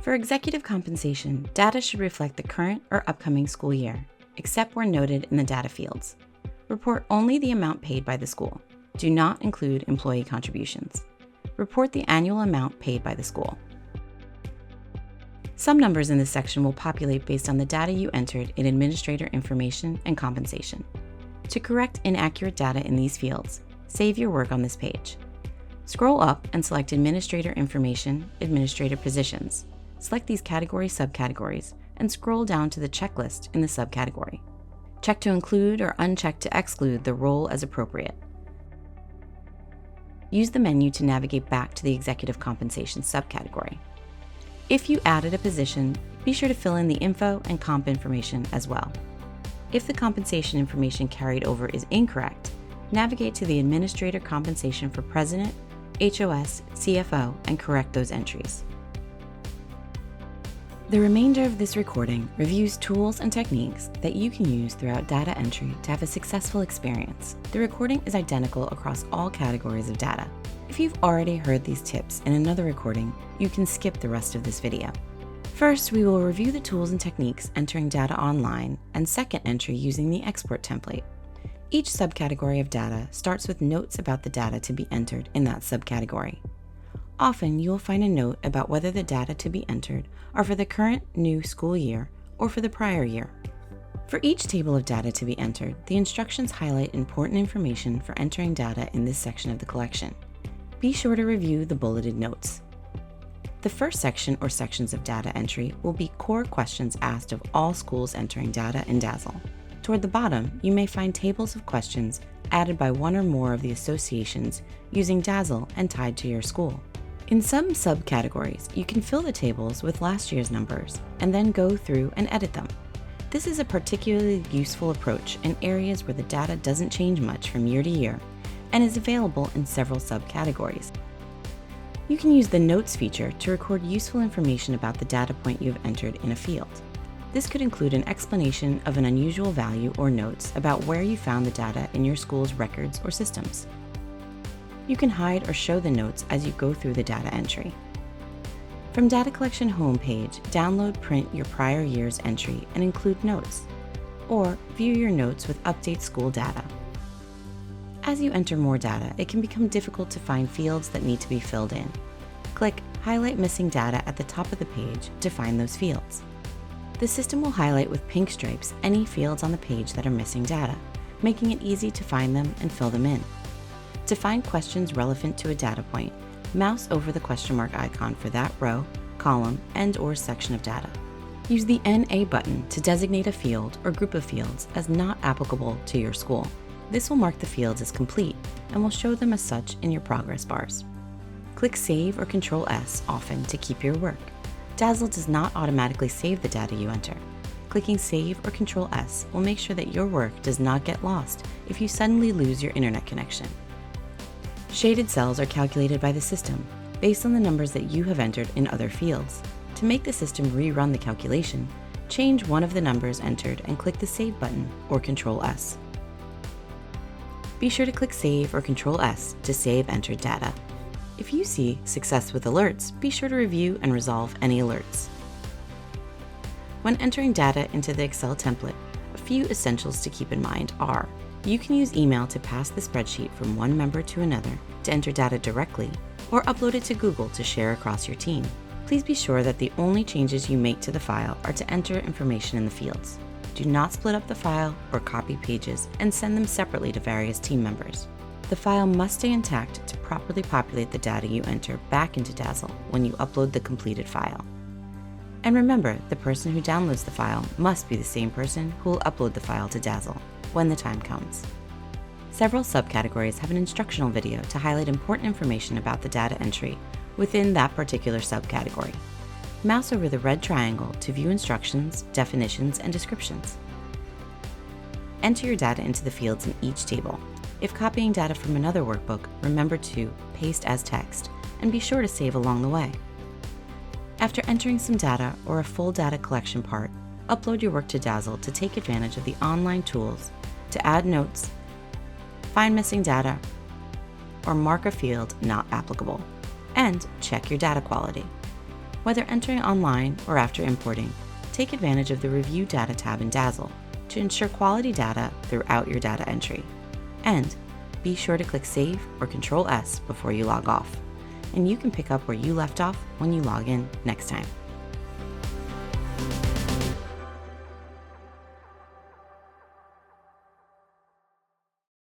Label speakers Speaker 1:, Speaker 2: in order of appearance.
Speaker 1: For executive compensation, data should reflect the current or upcoming school year, except where noted in the data fields. Report only the amount paid by the school. Do not include employee contributions. Report the annual amount paid by the school. Some numbers in this section will populate based on the data you entered in administrator information and compensation. To correct inaccurate data in these fields, save your work on this page. Scroll up and select Administrator Information, Administrator Positions. Select these category subcategories and scroll down to the checklist in the subcategory. Check to include or uncheck to exclude the role as appropriate. Use the menu to navigate back to the Executive Compensation subcategory. If you added a position, be sure to fill in the info and comp information as well. If the compensation information carried over is incorrect, navigate to the Administrator Compensation for President, HOS, CFO, and correct those entries. The remainder of this recording reviews tools and techniques that you can use throughout data entry to have a successful experience. The recording is identical across all categories of data. If you've already heard these tips in another recording, you can skip the rest of this video. First, we will review the tools and techniques entering data online, and second entry using the export template. Each subcategory of data starts with notes about the data to be entered in that subcategory. Often, you will find a note about whether the data to be entered are for the current new school year or for the prior year. For each table of data to be entered, the instructions highlight important information for entering data in this section of the collection. Be sure to review the bulleted notes. The first section or sections of data entry will be core questions asked of all schools entering data in DASL. Toward the bottom, you may find tables of questions added by one or more of the associations using DASL and tied to your school. In some subcategories, you can fill the tables with last year's numbers and then go through and edit them. This is a particularly useful approach in areas where the data doesn't change much from year to year and is available in several subcategories. You can use the Notes feature to record useful information about the data point you have entered in a field. This could include an explanation of an unusual value or notes about where you found the data in your school's records or systems. You can hide or show the notes as you go through the data entry. From Data Collection homepage, download print your prior year's entry and include notes, or view your notes with update school data. As you enter more data, it can become difficult to find fields that need to be filled in. Click Highlight Missing Data at the top of the page to find those fields. The system will highlight with pink stripes any fields on the page that are missing data, making it easy to find them and fill them in. To find questions relevant to a data point, mouse over the question mark icon for that row, column, and/or section of data. Use the NA button to designate a field or group of fields as not applicable to your school. This will mark the fields as complete and will show them as such in your progress bars. Click Save or Control S often to keep your work. DASL does not automatically save the data you enter. Clicking Save or Control S will make sure that your work does not get lost if you suddenly lose your internet connection. Shaded cells are calculated by the system based on the numbers that you have entered in other fields. To make the system rerun the calculation, change one of the numbers entered and click the Save button or Control S. Be sure to click Save or Control S to save entered data. If you see Success with Alerts, be sure to review and resolve any alerts. When entering data into the Excel template, a few essentials to keep in mind are: you can use email to pass the spreadsheet from one member to another to enter data directly, or upload it to Google to share across your team. Please be sure that the only changes you make to the file are to enter information in the fields. Do not split up the file or copy pages and send them separately to various team members. The file must stay intact to properly populate the data you enter back into DASL when you upload the completed file. And remember, the person who downloads the file must be the same person who will upload the file to DASL when the time comes. Several subcategories have an instructional video to highlight important information about the data entry within that particular subcategory. Mouse over the red triangle to view instructions, definitions, and descriptions. Enter your data into the fields in each table. If copying data from another workbook, remember to paste as text and be sure to save along the way. After entering some data or a full data collection part, upload your work to DASL to take advantage of the online tools to add notes, find missing data, or mark a field not applicable, and check your data quality. Whether entering online or after importing, take advantage of the Review Data tab in DASL to ensure quality data throughout your data entry. And be sure to click Save or Control S before you log off, and you can pick up where you left off when you log in next time.